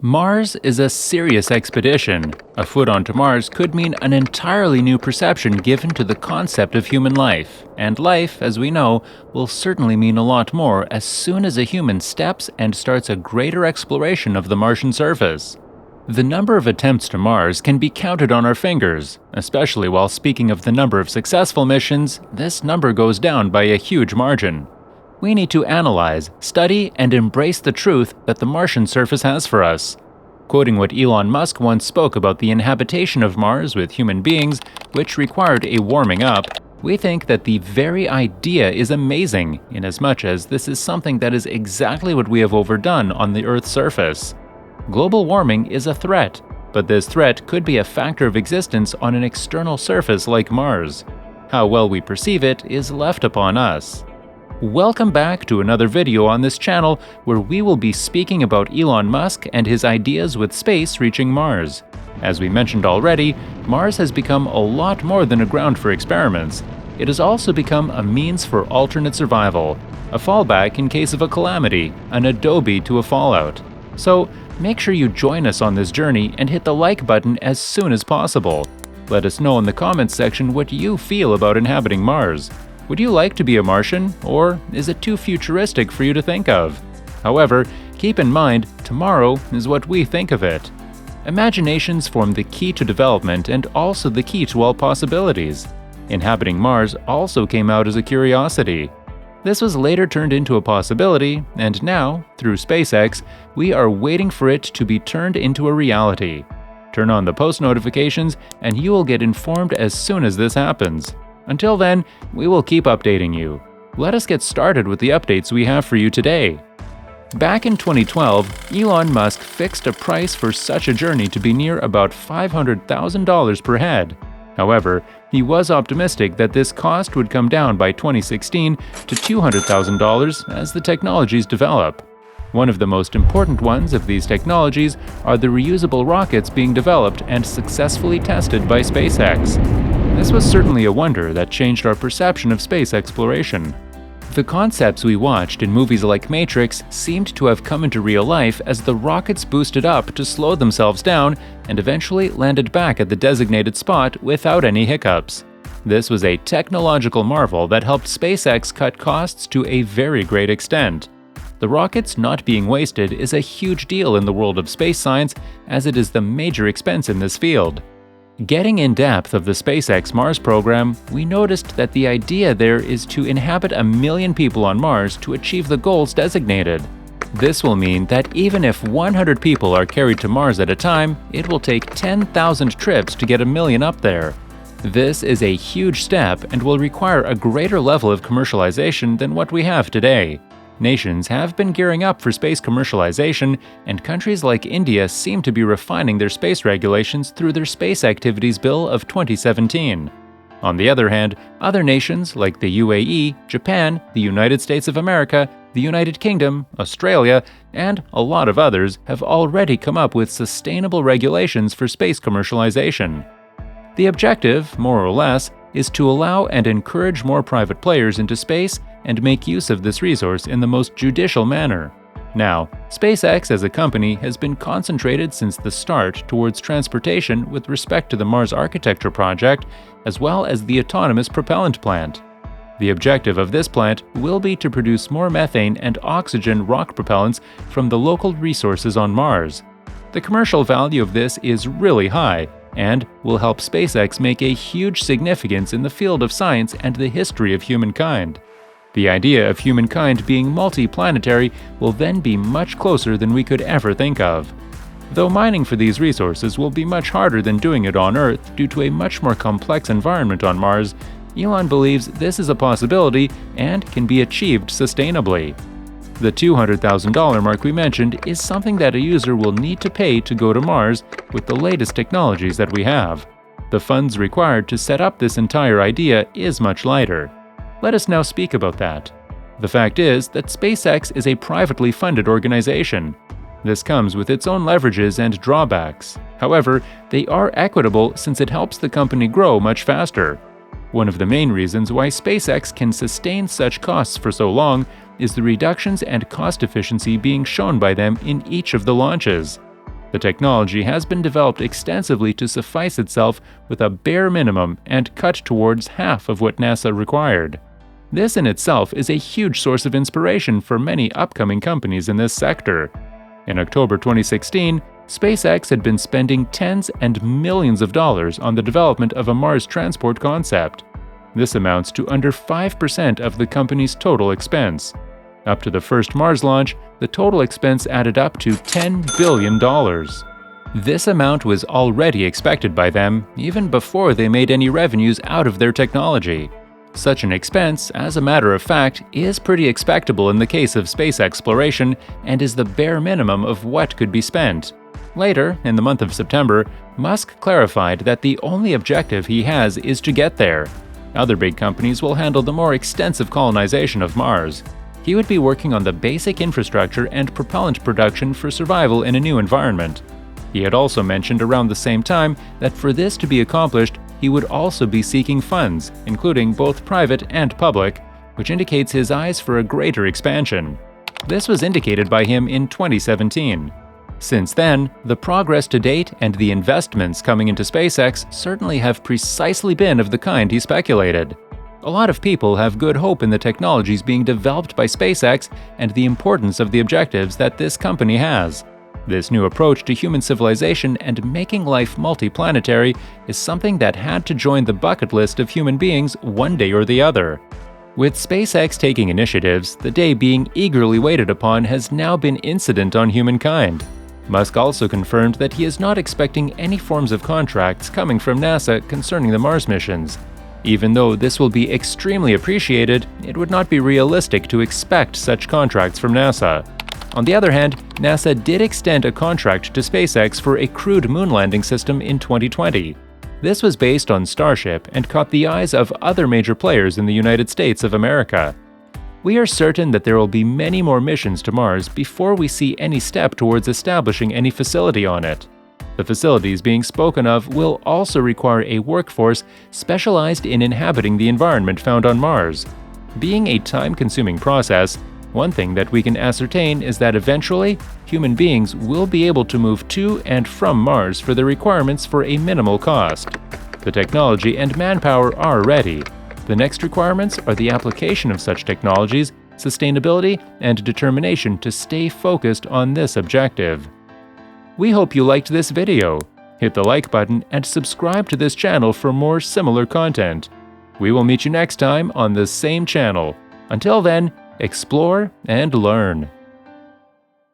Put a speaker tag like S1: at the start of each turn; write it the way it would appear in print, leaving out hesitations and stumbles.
S1: Mars is a serious expedition. A foot onto Mars could mean an entirely new perception given to the concept of human life, and life, as we know, will certainly mean a lot more as soon as a human steps and starts a greater exploration of the Martian surface. The number of attempts to Mars can be counted on our fingers, especially while speaking of the number of successful missions. This number goes down by a huge margin. We need to analyze, study, and embrace the truth that the Martian surface has for us. Quoting what Elon Musk once spoke about the inhabitation of Mars with human beings, which required a warming up, we think that the very idea is amazing, inasmuch as this is something that is exactly what we have overdone on the Earth's surface. Global warming is a threat, but this threat could be a factor of existence on an external surface like Mars. How well we perceive it is left upon us. Welcome back to another video on this channel where we will be speaking about Elon Musk and his ideas with space reaching Mars. As we mentioned already, Mars has become a lot more than a ground for experiments. It has also become a means for alternate survival, a fallback in case of a calamity, an adobe to a fallout. So make sure you join us on this journey and hit the like button as soon as possible. Let us know in the comments section what you feel about inhabiting Mars. Would you like to be a Martian, or is it too futuristic for you to think of? However, keep in mind, tomorrow is what we think of it. Imaginations form the key to development and also the key to all possibilities. Inhabiting Mars also came out as a curiosity. This was later turned into a possibility, and now, through SpaceX, we are waiting for it to be turned into a reality. Turn on the post notifications and you will get informed as soon as this happens. Until then, we will keep updating you. Let us get started with the updates we have for you today. Back in 2012, Elon Musk fixed a price for such a journey to be near about $500,000 per head. However, he was optimistic that this cost would come down by 2016 to $200,000 as the technologies develop. One of the most important ones of these technologies are the reusable rockets being developed and successfully tested by SpaceX. This was certainly a wonder that changed our perception of space exploration. The concepts we watched in movies like Matrix seemed to have come into real life as the rockets boosted up to slow themselves down and eventually landed back at the designated spot without any hiccups. This was a technological marvel that helped SpaceX cut costs to a very great extent. The rockets not being wasted is a huge deal in the world of space science, as it is the major expense in this field. Getting in depth of the SpaceX Mars program, we noticed that the idea there is to inhabit 1 million people on Mars to achieve the goals designated. This will mean that even if 100 people are carried to Mars at a time, it will take 10,000 trips to get 1 million up there. This is a huge step and will require a greater level of commercialization than what we have today. Nations have been gearing up for space commercialization, and countries like India seem to be refining their space regulations through their Space Activities Bill of 2017. On the other hand, other nations like the UAE, Japan, the United States of America, the United Kingdom, Australia, and a lot of others have already come up with sustainable regulations for space commercialization. The objective, more or less, is to allow and encourage more private players into space and make use of this resource in the most judicial manner. Now, SpaceX as a company has been concentrated since the start towards transportation with respect to the Mars Architecture project, as well as the autonomous propellant plant. The objective of this plant will be to produce more methane and oxygen rock propellants from the local resources on Mars. The commercial value of this is really high, and will help SpaceX make a huge significance in the field of science and the history of humankind. The idea of humankind being multi-planetary will then be much closer than we could ever think of. Though mining for these resources will be much harder than doing it on Earth due to a much more complex environment on Mars, Elon believes this is a possibility and can be achieved sustainably. The $200,000 mark we mentioned is something that a user will need to pay to go to Mars with the latest technologies that we have. The funds required to set up this entire idea is much lighter. Let us now speak about that. The fact is that SpaceX is a privately funded organization. This comes with its own leverages and drawbacks. However, they are equitable since it helps the company grow much faster. One of the main reasons why SpaceX can sustain such costs for so long is the reductions and cost efficiency being shown by them in each of the launches. The technology has been developed extensively to suffice itself with a bare minimum and cut towards half of what NASA required. This in itself is a huge source of inspiration for many upcoming companies in this sector. In October 2016, SpaceX had been spending tens and millions of dollars on the development of a Mars transport concept. This amounts to under 5% of the company's total expense. Up to the first Mars launch, the total expense added up to $10 billion. This amount was already expected by them, even before they made any revenues out of their technology. Such an expense, as a matter of fact, is pretty expectable in the case of space exploration and is the bare minimum of what could be spent. Later, in the month of September, Musk clarified that the only objective he has is to get there. Other big companies will handle the more extensive colonization of Mars. He would be working on the basic infrastructure and propellant production for survival in a new environment. He had also mentioned around the same time that for this to be accomplished, he would also be seeking funds, including both private and public, which indicates his eyes for a greater expansion. This was indicated by him in 2017. Since then, the progress to date and the investments coming into SpaceX certainly have precisely been of the kind he speculated. A lot of people have good hope in the technologies being developed by SpaceX and the importance of the objectives that this company has. This new approach to human civilization and making life multiplanetary is something that had to join the bucket list of human beings one day or the other. With SpaceX taking initiatives, the day being eagerly waited upon has now been incident on humankind. Musk also confirmed that he is not expecting any forms of contracts coming from NASA concerning the Mars missions. Even though this will be extremely appreciated, it would not be realistic to expect such contracts from NASA. On the other hand, NASA did extend a contract to SpaceX for a crewed moon landing system in 2020. This was based on Starship and caught the eyes of other major players in the United States of America. We are certain that there will be many more missions to Mars before we see any step towards establishing any facility on it. The facilities being spoken of will also require a workforce specialized in inhabiting the environment found on Mars. Being a time-consuming process, one thing that we can ascertain is that eventually, human beings will be able to move to and from Mars for the requirements for a minimal cost. The technology and manpower are ready. The next requirements are the application of such technologies, sustainability, and determination to stay focused on this objective. We hope you liked this video. Hit the like button and subscribe to this channel for more similar content. We will meet you next time on the same channel. Until then, explore and learn.